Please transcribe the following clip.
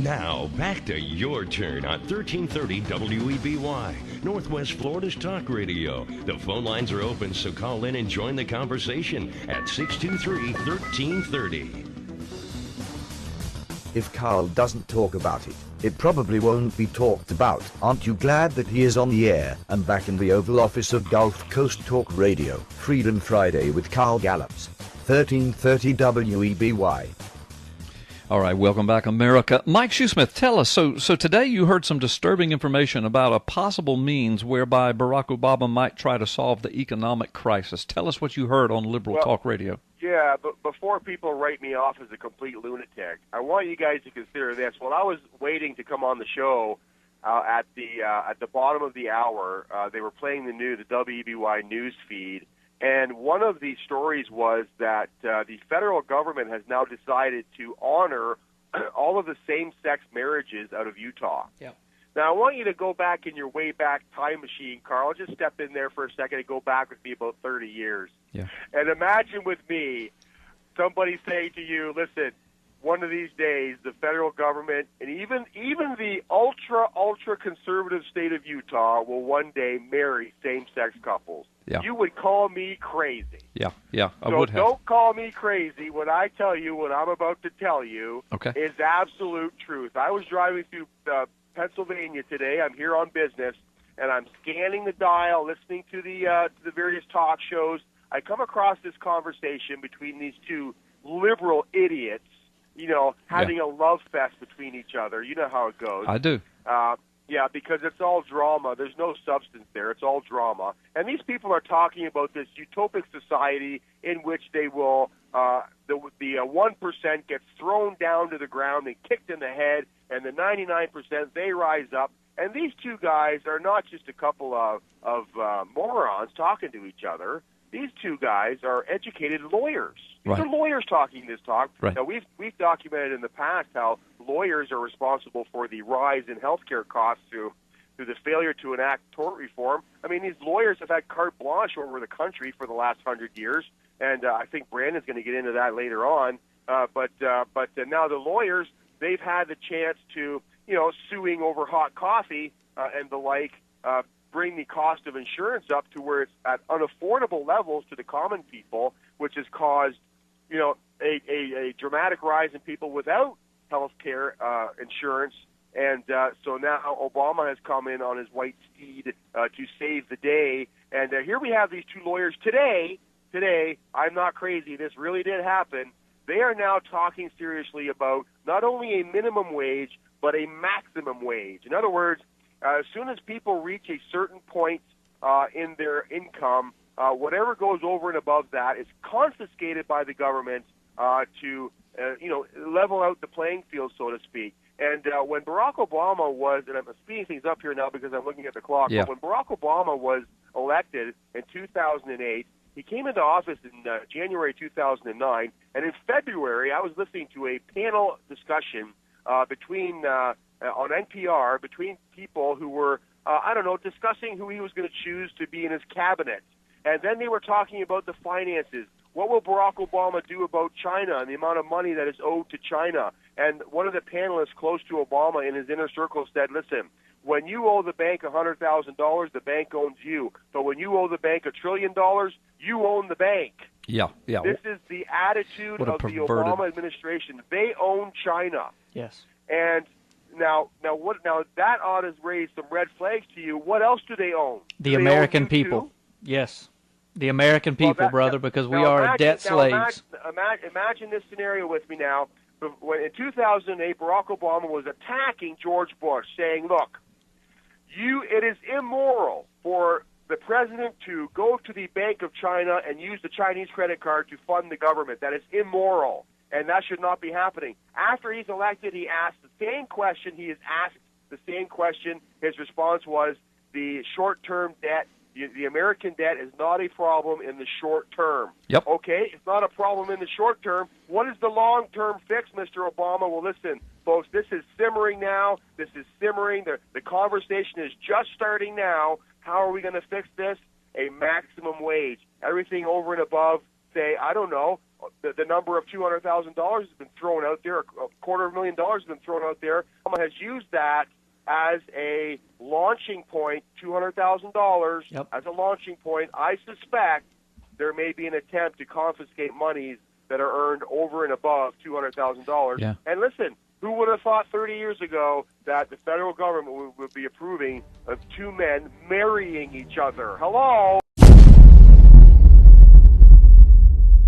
Now, back to your turn on 1330 WEBY, Northwest Florida's talk radio. The phone lines are open, so call in and join the conversation at 623-1330. If Carl doesn't talk about it, it probably won't be talked about. Aren't you glad that he is on the air and back in the Oval Office of Gulf Coast Talk Radio? Freedom Friday with Carl Gallups, 1330 WEBY. All right, welcome back, America. Mike Shoesmith, tell us, so today you heard some disturbing information about a possible means whereby Barack Obama might try to solve the economic crisis. Tell us what you heard on Liberal Talk Radio. Yeah, but before people write me off as a complete lunatic, I want you guys to consider this. While I was waiting to come on the show at the bottom of the hour, they were playing the WEBY news feed, and one of the stories was that the federal government has now decided to honor all of the same-sex marriages out of Utah. Yeah. Now, I want you to go back in your way back time machine, Carl. Just step in there for a second and go back with me about 30 years. Yeah. And imagine with me somebody saying to you, listen, one of these days the federal government and even the ultra conservative state of Utah will one day marry same-sex couples. Yeah. You would call me crazy. Yeah, I So would have. don't call me crazy when I tell you what I'm about to tell you is absolute truth. I was driving through Pennsylvania today. I'm here on business, and I'm scanning the dial, listening to the various talk shows. I come across this conversation between these two liberal idiots, having a love fest between each other. You know how it goes. I do. Yeah, because it's all drama. There's no substance there. It's all drama. And these people are talking about this utopic society in which they will, the 1% gets thrown down to the ground and kicked in the head, and the 99%, they rise up. And these two guys are not just a couple of morons talking to each other. These two guys are educated lawyers. These are lawyers talking this talk. Right. Now, we've documented in the past how lawyers are responsible for the rise in healthcare costs through the failure to enact tort reform. I mean, these lawyers have had carte blanche over the country for the last 100 years, and I think Brandon's going to get into that later on. But now the lawyers, they've had the chance to, suing over hot coffee and the like, bring the cost of insurance up to where it's at unaffordable levels to the common people, which has caused, a dramatic rise in people without health care insurance. And so now Obama has come in on his white steed to save the day. And here we have these two lawyers today, I'm not crazy, this really did happen. They are now talking seriously about not only a minimum wage, but a maximum wage. In other words, as soon as people reach a certain point in their income, whatever goes over and above that is confiscated by the government to, level out the playing field, so to speak. And when Barack Obama was, and I'm speeding things up here now because I'm looking at the clock, but when Barack Obama was elected in 2008, he came into office in January 2009, and in February I was listening to a panel discussion between on NPR between people who were, discussing who he was going to choose to be in his cabinet. And then they were talking about the finances. What will Barack Obama do about China and the amount of money that is owed to China? And one of the panelists close to Obama in his inner circle said, listen, when you owe the bank $100,000, the bank owns you. But when you owe the bank $1 trillion, you own the bank. Yeah. This is the attitude of the Obama administration. They own China. Yes. And Now that ought to raise some red flags to you. What else do they own? The American people. Too? Yes. The American people, brother, because we are debt slaves. Imagine this scenario with me now. When in 2008, Barack Obama was attacking George Bush, saying, look, it is immoral for the president to go to the Bank of China and use the Chinese credit card to fund the government. That is immoral, and that should not be happening. After he's elected, he asked the same question. He has asked the same question. His response was the short-term debt. The American debt is not a problem in the short term. Yep. Okay, it's not a problem in the short term. What is the long-term fix, Mr. Obama? Well, listen, folks, this is simmering now. This is simmering. The conversation is just starting now. How are we going to fix this? A maximum wage. Everything over and above, say, I don't know, the number of $200,000 has been thrown out there. $250,000 has been thrown out there. Someone has used that as a launching point, $200,000 as a launching point. I suspect there may be an attempt to confiscate monies that are earned over and above $200,000. Yeah. And listen, who would have thought 30 years ago that the federal government would be approving of two men marrying each other? Hello?